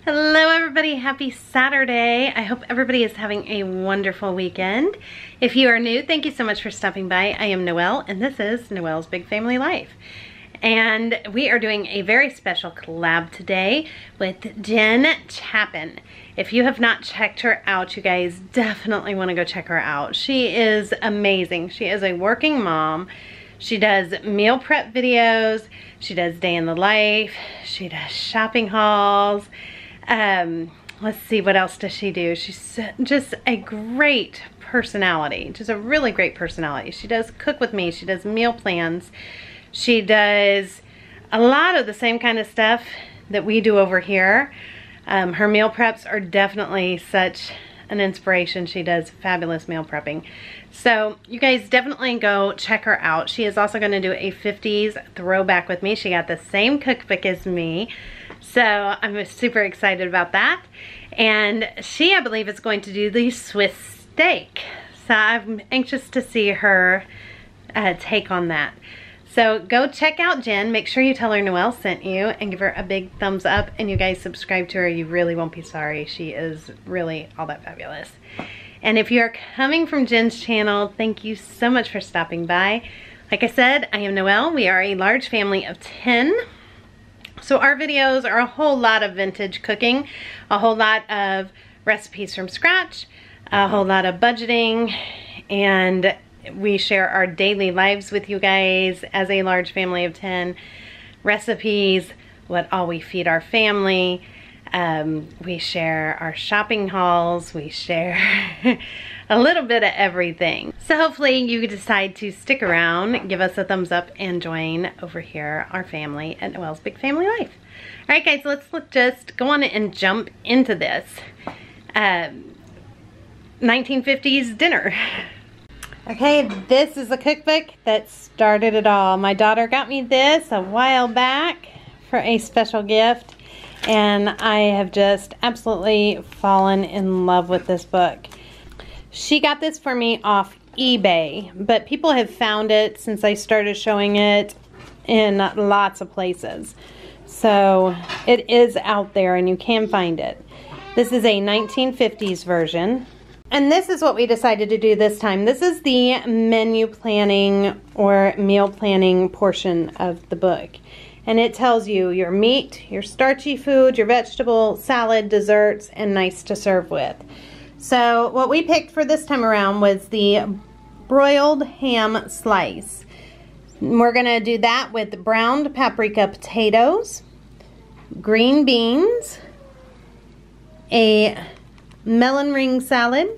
Hello everybody, happy Saturday. I hope everybody is having a wonderful weekend. If you are new, thank you so much for stopping by. I am Noel and this is Noel's Big Family Life. And we are doing a very special collab today with Jen Chapin. If you have not checked her out, you guys definitely want to go check her out. She is amazing. She is a working mom. She does meal prep videos. She does day in the life. She does shopping hauls. Let's see, what else does she do? She's just a great personality, just a really great personality. She does cook with me. She does meal plans. She does a lot of the same kind of stuff that we do over here. Her meal preps are definitely such an inspiration. She does fabulous meal prepping. So you guys definitely go check her out. She is also going to do a 50s throwback with me. She got the same cookbook as me. So I'm super excited about that. And she, I believe, is going to do the Swiss steak. So I'm anxious to see her take on that. So go check out Jen. Make sure you tell her Noel sent you and give her a big thumbs up. And you guys subscribe to her. You really won't be sorry. She is really all that fabulous. And if you're coming from Jen's channel, thank you so much for stopping by. Like I said, I am Noel. We are a large family of 10. So our videos are a whole lot of vintage cooking, a whole lot of recipes from scratch, a whole lot of budgeting, and we share our daily lives with you guys as a large family of 10. Recipes, what all we feed our family. We share our shopping hauls. We share a little bit of everything. So hopefully you decide to stick around, give us a thumbs up, and join over here our family at Noel's Big Family Life. All right, guys, let's just go on and jump into this 1950s dinner. Okay, this is a cookbook that started it all. My daughter got me this a while back for a special gift, and I have just absolutely fallen in love with this book. She got this for me off eBay, but people have found it since I started showing it in lots of places. So it is out there and you can find it. This is a 1950s version. And this is what we decided to do this time. This is the menu planning or meal planning portion of the book. And it tells you your meat, your starchy food, your vegetable, salad, desserts, and nice to serve with. So what we picked for this time around was the broiled ham slice. We're going to do that with browned paprika potatoes, green beans, a melon ring salad,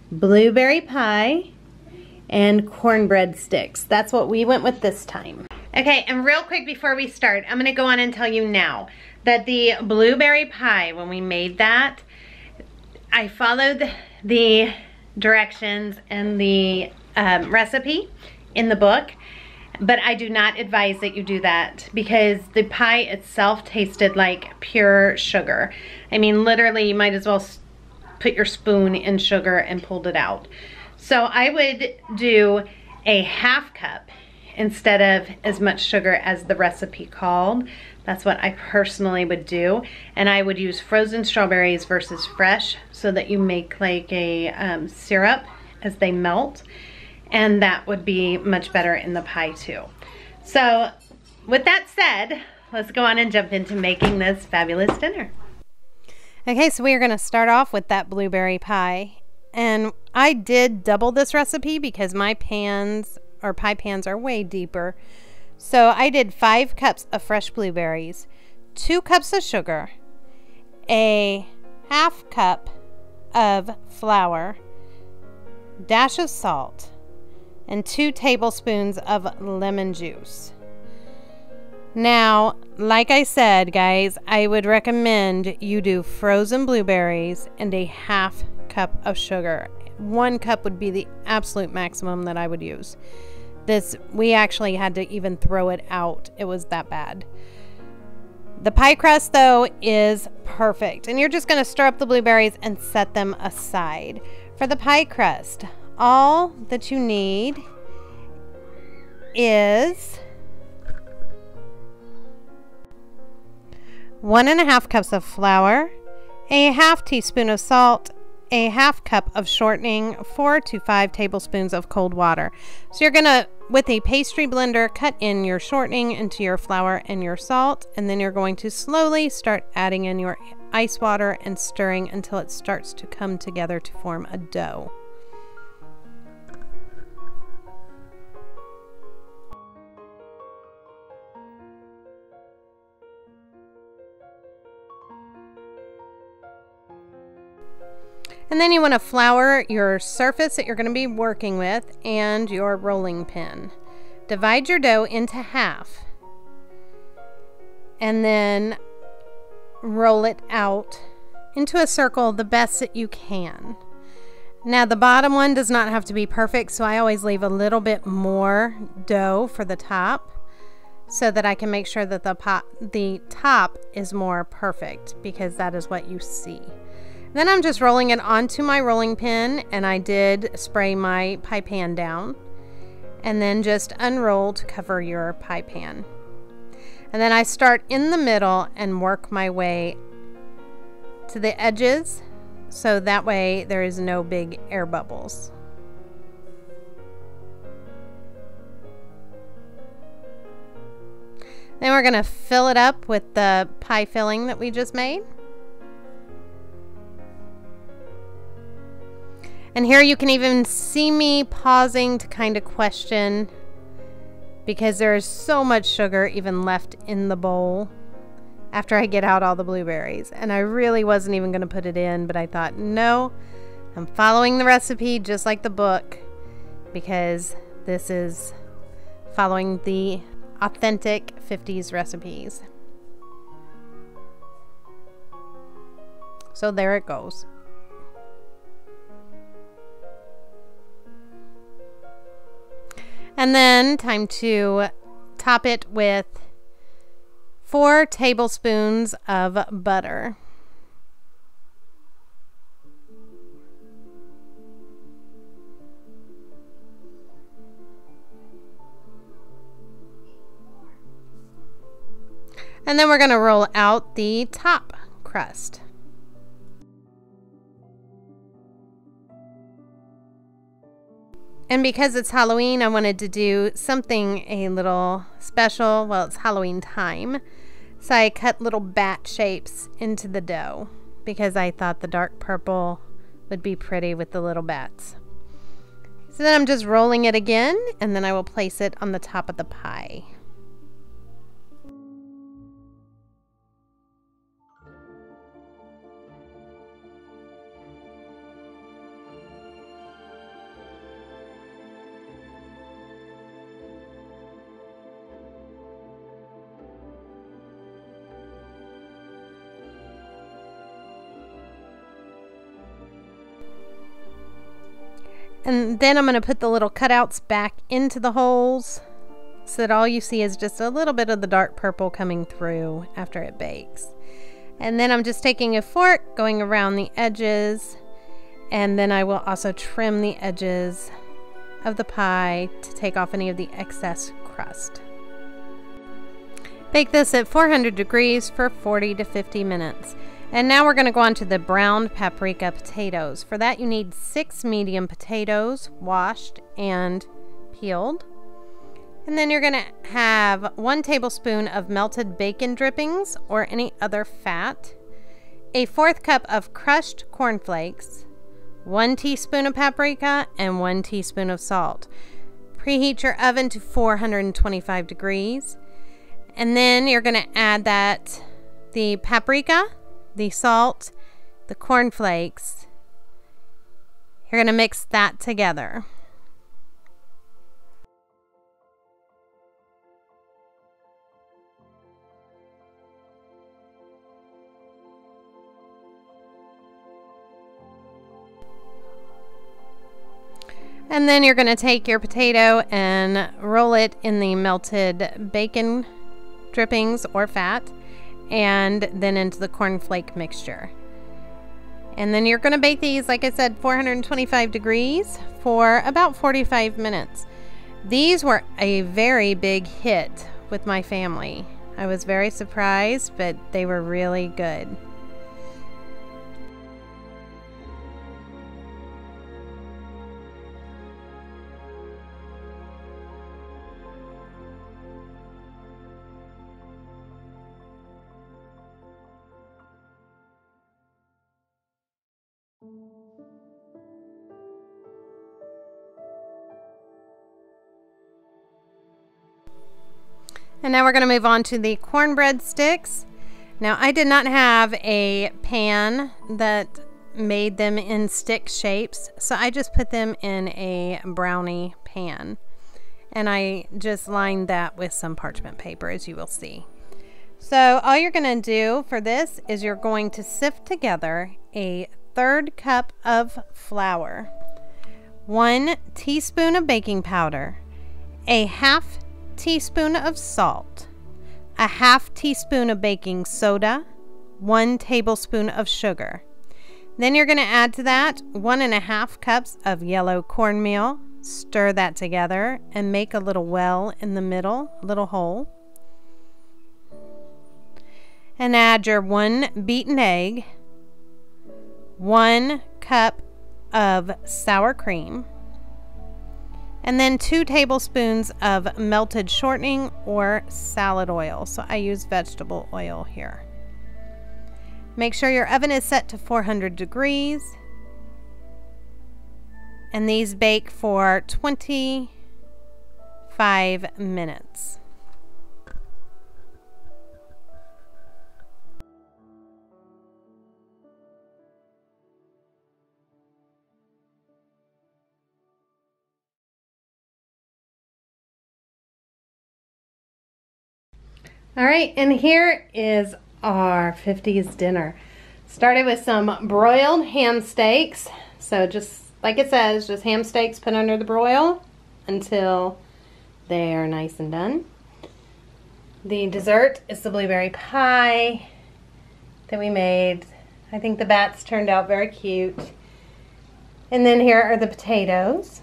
blueberry pie, and cornbread sticks. That's what we went with this time. Okay, and real quick before we start, I'm going to go on and tell you now that the blueberry pie, when we made that, I followed the directions and the recipe in the book, but I do not advise that you do that because the pie itself tasted like pure sugar. I mean, literally, you might as well put your spoon in sugar and pulled it out. So I would do a half cup instead of as much sugar as the recipe called. That's what I personally would do. And I would use frozen strawberries versus fresh so that you make like a syrup as they melt. And that would be much better in the pie too. So with that said, let's go on and jump into making this fabulous dinner. Okay, so we are going to start off with that blueberry pie. And I did double this recipe because my pans or pie pans are way deeper. So I did 5 cups of fresh blueberries, 2 cups of sugar, a half cup of flour, dash of salt, and 2 tablespoons of lemon juice. Now, like I said, guys, I would recommend you do frozen blueberries and a half cup of sugar. 1 cup would be the absolute maximum that I would use. This, we actually had to even throw it out. It was that bad. The pie crust, though, is perfect. And you're just going to stir up the blueberries and set them aside. For the pie crust, all that you need is 1½ cups of flour, a ½ teaspoon of salt, a ½ cup of shortening, 4 to 5 tablespoons of cold water. So you're gonna, with a pastry blender, cut in your shortening into your flour and your salt, and then you're going to slowly start adding in your ice water and stirring until it starts to come together to form a dough. And then you want to flour your surface that you're going to be working with and your rolling pin. Divide your dough into half and then roll it out into a circle the best that you can. Now the bottom one does not have to be perfect, so I always leave a little bit more dough for the top so that I can make sure that the top is more perfect, because that is what you see. Then I'm just rolling it onto my rolling pin, and I did spray my pie pan down, and then just unroll to cover your pie pan. And then I start in the middle and work my way to the edges, so that way there is no big air bubbles. Then we're going to fill it up with the pie filling that we just made. And here you can even see me pausing to kind of question, because there is so much sugar even left in the bowl after I get out all the blueberries. And I really wasn't even going to put it in, but I thought, no, I'm following the recipe just like the book, because this is following the authentic 50s recipes. So there it goes. And then time to top it with 4 tablespoons of butter. And then we're going to roll out the top crust. And because it's Halloween, I wanted to do something a little special. Well, it's Halloween time. So I cut little bat shapes into the dough, because I thought the dark purple would be pretty with the little bats. So then I'm just rolling it again, and then I will place it on the top of the pie. And then I'm going to put the little cutouts back into the holes so that all you see is just a little bit of the dark purple coming through after it bakes. And then I'm just taking a fork, going around the edges, and then I will also trim the edges of the pie to take off any of the excess crust. Bake this at 400 degrees for 40 to 50 minutes. And now we're going to go on to the browned paprika potatoes. For that you need 6 medium potatoes, washed and peeled. And then you're going to have 1 tablespoon of melted bacon drippings or any other fat, a 1/4 cup of crushed cornflakes, 1 teaspoon of paprika, and 1 teaspoon of salt. Preheat your oven to 425 degrees. And then you're going to add the paprika, the salt, the cornflakes. You're going to mix that together. And then you're going to take your potato and roll it in the melted bacon drippings or fat, and then into the cornflake mixture. And then you're going to bake these, like I said, 425 degrees for about 45 minutes. These were a very big hit with my family. I was very surprised, but they were really good. And now we're going to move on to the cornbread sticks. Now I did not have a pan that made them in stick shapes, so I just put them in a brownie pan. And I just lined that with some parchment paper, as you will see. So all you're going to do for this is you're going to sift together a 1/3 cup of flour, 1 teaspoon of baking powder, a 1/2 teaspoon of salt, a 1/2 teaspoon of baking soda, 1 tablespoon of sugar. Then you're going to add to that 1½ cups of yellow cornmeal. Stir that together and make a little well in the middle, a little hole. And add your 1 beaten egg, 1 cup of sour cream, and then 2 tablespoons of melted shortening or salad oil. So I use vegetable oil here. Make sure your oven is set to 400 degrees. And these bake for 25 minutes. All right, and here is our 50s dinner. Started with some broiled ham steaks. So just like it says, just ham steaks put under the broil until they are nice and done. The dessert is the blueberry pie that we made. I think the bats turned out very cute. And then here are the potatoes.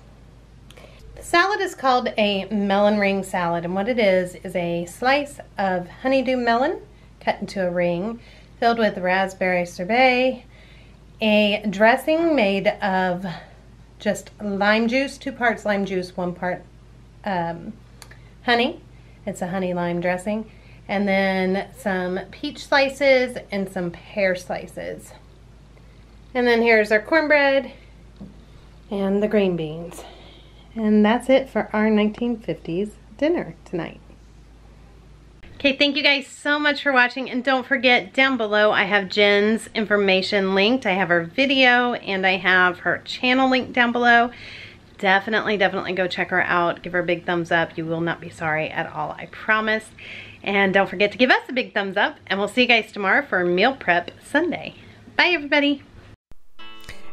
The salad is called a melon ring salad, and what it is a slice of honeydew melon cut into a ring filled with raspberry sorbet, a dressing made of just lime juice, 2 parts lime juice, 1 part honey. It's a honey lime dressing. And then some peach slices and some pear slices. And then here's our cornbread and the green beans. And that's it for our 1950s dinner tonight. Okay, thank you guys so much for watching, and don't forget, down below I have Jen's information linked. I have her video and I have her channel linked down below. Definitely go check her out. Give her a big thumbs up. You will not be sorry at all, I promise. And don't forget to give us a big thumbs up, and we'll see you guys tomorrow for Meal Prep Sunday. Bye everybody.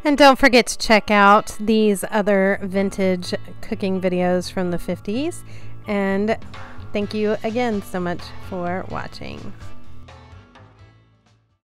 And don't forget to check out these other vintage cooking videos from the 50s. And thank you again so much for watching.